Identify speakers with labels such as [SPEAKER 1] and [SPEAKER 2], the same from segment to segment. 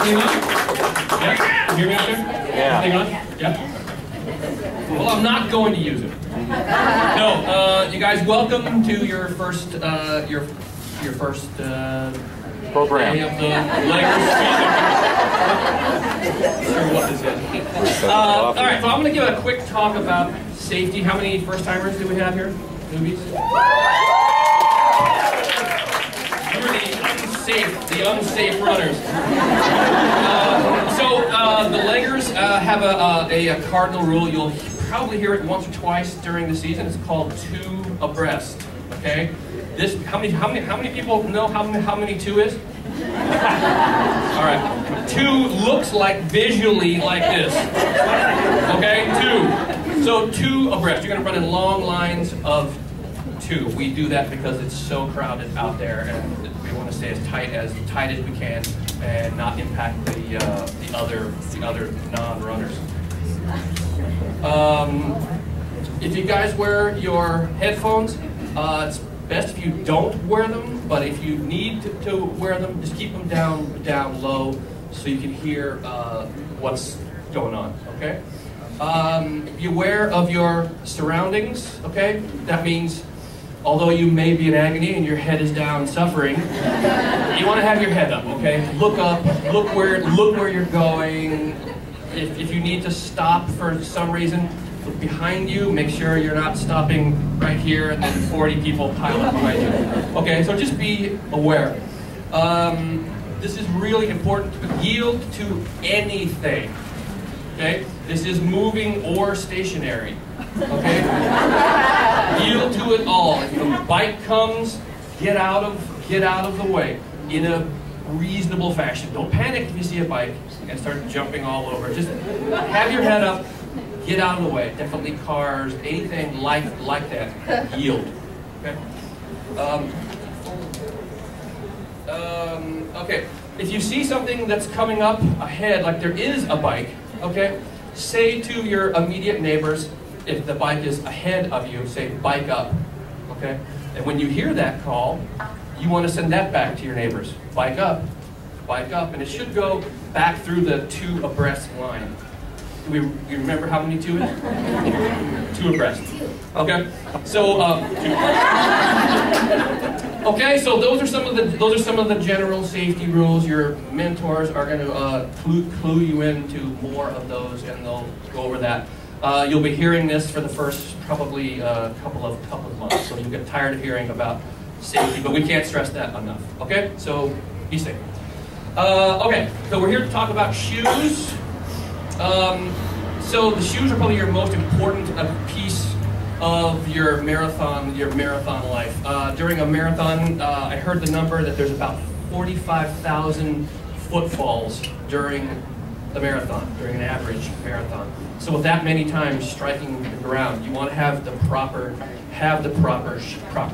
[SPEAKER 1] Everything on? Yeah? You hear me out there?
[SPEAKER 2] Yeah.
[SPEAKER 1] Everything on? Yeah? Well, I'm not going to use it. No, you guys, welcome to your first, your first,
[SPEAKER 2] program.
[SPEAKER 1] day of the Legos season. Sure what this is. All right, so I'm going to give a quick talk about safety. How many first-timers do we have here? Newbies? You're the unsafe runners. The Leggers have a cardinal rule. You'll probably hear it once or twice during the season. It's called 2 abreast. Okay. This how many people know how many 2 is? All right. 2 looks like visually like this. Okay. 2. So 2 abreast. You're going to run in long lines of 2. We do that because it's so crowded out there, and we want to stay as tight as we can and not impact the other non-runners. If you guys wear your headphones, it's best if you don't wear them. But if you need to wear them, just keep them down low so you can hear what's going on. Okay. Be aware of your surroundings. Okay. That means, although you may be in agony and your head is down suffering, you want to have your head up, okay? Look up, look where you're going. If you need to stop for some reason, look behind you, make sure you're not stopping right here and then 40 people pile up behind you. Okay, so just be aware. This is really important. Yield to anything, okay? This is moving or stationary. Okay? Yield to it all. If the bike comes, get out of the way in a reasonable fashion. Don't panic if you see a bike and start jumping all over. Just have your head up, get out of the way. Definitely cars, anything like that. Yield. Okay? Okay. If you see something that's coming up ahead, like there is a bike, okay, say to your immediate neighbors, if the bike is ahead of you, say, bike up, okay? And when you hear that call, you want to send that back to your neighbors. Bike up, and it should go back through the 2 abreast line. Do you remember how many 2 is? 2 abreast. Okay, so okay, so those are some of the general safety rules. Your mentors are going to clue you into more of those, and they'll go over that. You'll be hearing this for the first probably couple of months, so you'll get tired of hearing about safety, but we can't stress that enough. Okay, so be safe. Okay, so we're here to talk about shoes. So the shoes are probably your most important piece of your marathon life. During a marathon, I heard the number that there's about 45,000 footfalls during the marathon, during an average marathon. So with that many times striking the ground, you want to have the proper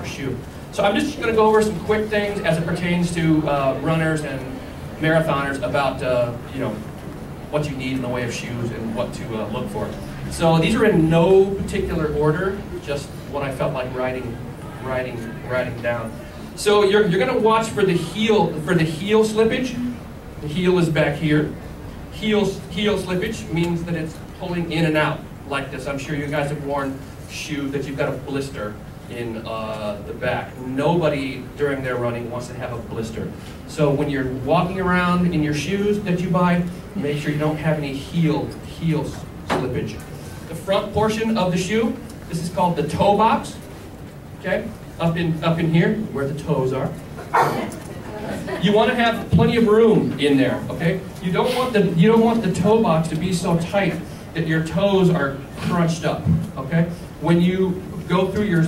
[SPEAKER 1] shoe. So I'm just going to go over some quick things as it pertains to runners and marathoners about what you need in the way of shoes and what to look for. So these are in no particular order, just what I felt like writing down. So you're going to watch for the heel slippage. The heel is back here. Heel slippage means that it's pulling in and out like this. I'm sure you guys have worn shoes that you've got a blister in the back. Nobody during their running wants to have a blister. So when you're walking around in your shoes that you buy, make sure you don't have any heel slippage. The front portion of the shoe, this is called the toe box. Okay, up in here where the toes are. You want to have plenty of room in there. Okay, you don't want the toe box to be so tight that your toes are crunched up. Okay, when you go through your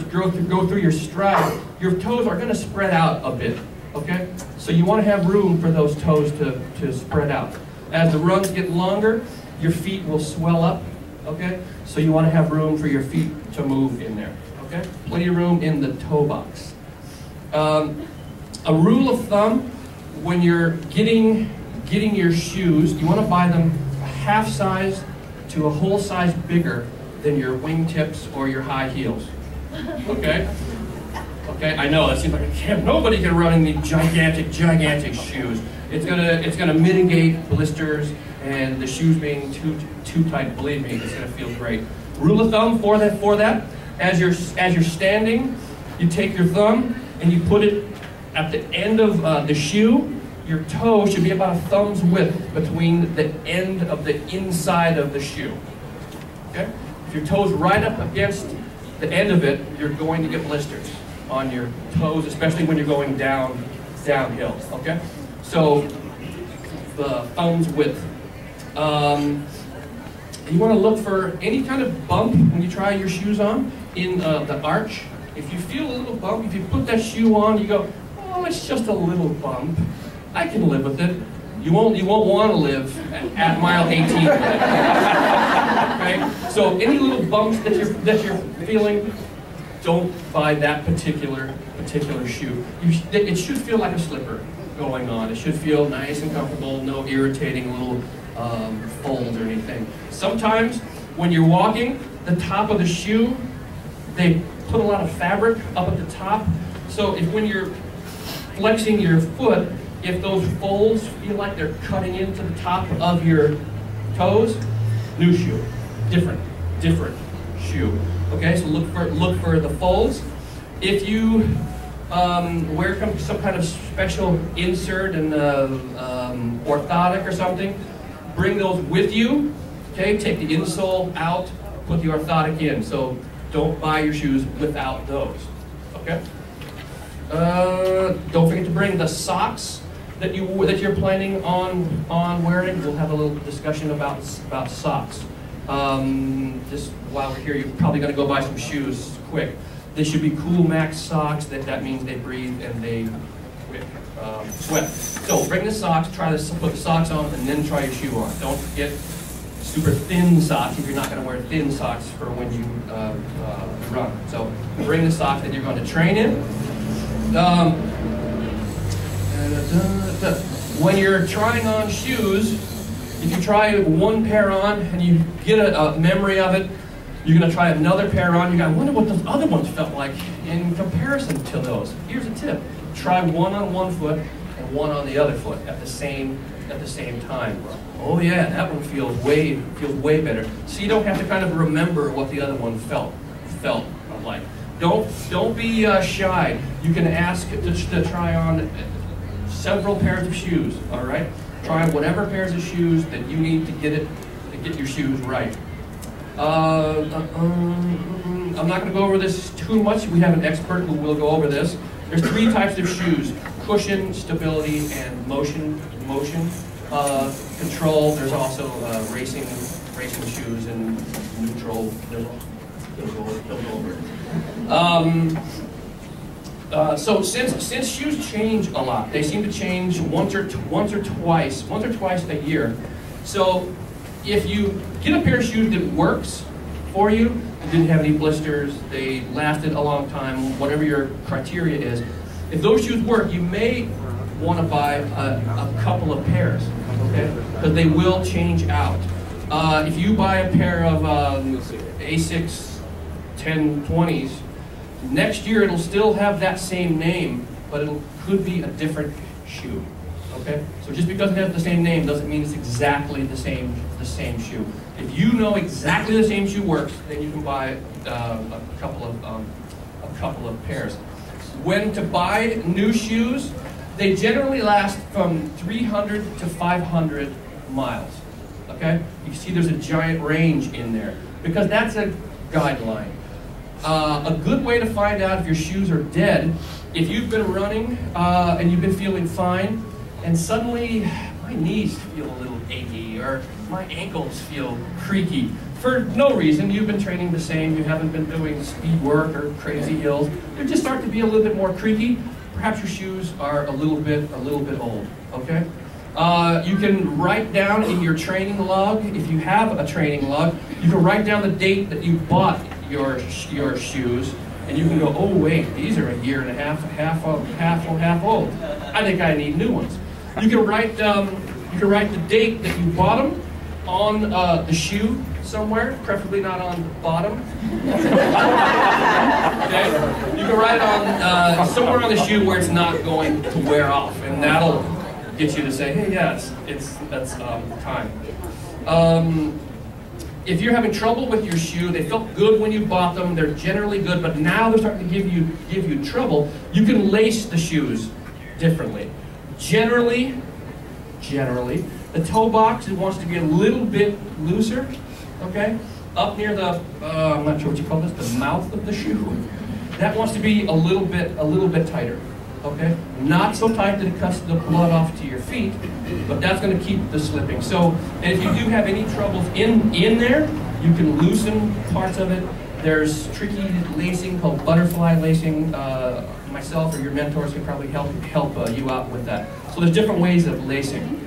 [SPEAKER 1] stride, your toes are going to spread out a bit. Okay, so you want to have room for those toes to spread out. As the runs get longer, your feet will swell up. Okay, so you want to have room for your feet to move in there. Okay, plenty of room in the toe box. A rule of thumb: when you're getting your shoes, you want to buy them a half size to a whole size bigger than your wingtips or your high heels. Okay? Okay, I know, that seems like nobody can run in the gigantic shoes. It's gonna mitigate blisters, and the shoes being too tight. Believe me, it's gonna feel great. Rule of thumb for that, as you're standing, you take your thumb and you put it at the end of the shoe. Your toe should be about a thumb's width between the end of the inside of the shoe. Okay? If your toe's right up against the end of it, you're going to get blisters on your toes, especially when you're going downhill. Okay? So the thumb's width. You want to look for any kind of bump when you try your shoes on in the arch. If you feel a little bump, if you put that shoe on, you go, oh, it's just a little bump. I can live with it. You won't want to live at mile 18. Okay? So any little bumps that you're feeling, don't buy that particular shoe. It should feel like a slipper going on. It should feel nice and comfortable, no irritating little folds or anything. Sometimes when you're walking, the top of the shoe, they put a lot of fabric up at the top. So when you're flexing your foot, if those folds feel like they're cutting into the top of your toes, new shoe, different shoe. Okay, so look for the folds. If you wear some kind of special insert and orthotic or something, bring those with you. Okay, take the insole out, put the orthotic in. So don't buy your shoes without those. Okay. Don't forget to bring the socks that you're planning on wearing. We'll have a little discussion about socks. Just while we're here, you're probably going to go buy some shoes quick. They should be Cool Max socks. That means they breathe and they sweat. So bring the socks. Try to put the socks on and then try your shoe on. Don't get super thin socks if you're not going to wear thin socks for when you run. So bring the socks that you're going to train in. When you're trying on shoes, if you try one pair on and you get a memory of it, you're going to try another pair on. You're going to wonder what those other ones felt like in comparison to those. Here's a tip. Try one on one foot and one on the other foot at the same time. Oh yeah, that one feels way better. So you don't have to kind of remember what the other one felt like. Don't be shy. You can ask to try on several pairs of shoes. All right, try whatever pairs of shoes that you need to get your shoes right. I'm not going to go over this too much. We have an expert who will go over this. There's 3 types of shoes: cushion, stability, and motion control. There's also racing shoes and neutral. They'll go over it. So since shoes change a lot, they seem to change once or twice a year. So if you get a pair of shoes that works for you, didn't have any blisters, they lasted a long time, whatever your criteria is, if those shoes work, you may want to buy a couple of pairs, okay? Because they will change out. If you buy a pair of Asics 1020s, next year it'll still have that same name, but it could be a different shoe. Okay? So just because it has the same name doesn't mean it's exactly the same shoe. If you know exactly the same shoe works, then you can buy a couple of pairs. When to buy new shoes, they generally last from 300 to 500 miles. Okay? You see there's a giant range in there because that's a guideline. A good way to find out if your shoes are dead, if you've been running and you've been feeling fine, and suddenly my knees feel a little achy or my ankles feel creaky for no reason. You've been training the same, you haven't been doing speed work or crazy hills. They just start to be a little bit more creaky. Perhaps your shoes are a little bit old. Okay. You can write down in your training log, if you have a training log, you can write down the date that you bought your shoes, and you can go, oh wait, these are a year and a half old. I think I need new ones. You can write the date that you bought them on the shoe somewhere, preferably not on the bottom. Okay? You can write it on somewhere on the shoe where it's not going to wear off, and that'll get you to say, hey, yes, that's time. If you're having trouble with your shoe, they felt good when you bought them, they're generally good, but now they're starting to give you trouble, you can lace the shoes differently. Generally, the toe box wants to be a little bit looser, okay? Up near the, I'm not sure what you call this, the mouth of the shoe. That wants to be a little bit tighter, okay? Not so tight that it cuts the blood off to your feet, but that's going to keep the slipping. So, and if you do have any troubles in there, you can loosen parts of it. There's tricky lacing called butterfly lacing. Myself or your mentors can probably help you out with that. So there's different ways of lacing.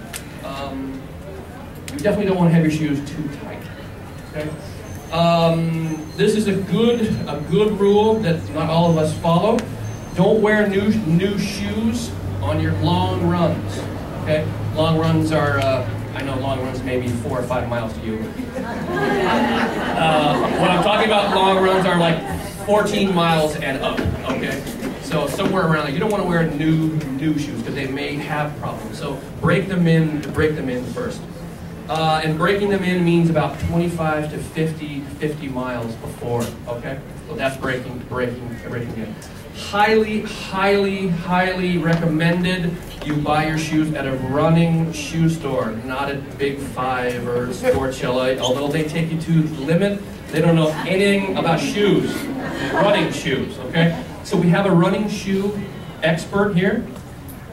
[SPEAKER 1] You definitely don't want to have your shoes too tight. Okay. This is a good rule that not all of us follow. Don't wear new shoes on your long runs. Okay. Long runs are I know long runs may be 4 or 5 miles to you. What I'm talking about long runs are like 14 miles and up. Okay. So somewhere around there. You don't want to wear new shoes because they may have problems. So break them in first. And breaking them in means about 25 to 50 miles before, okay? So that's breaking in. Highly recommended you buy your shoes at a running shoe store, not at Big Five or Sportchella. Although they take you to the limit, they don't know anything about shoes, running shoes, okay? So we have a running shoe expert here.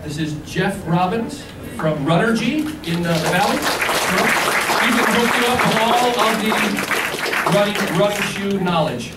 [SPEAKER 1] This is Jeff Robbins from Runnergy in the Valley. He can hook you up with all of the running shoe knowledge.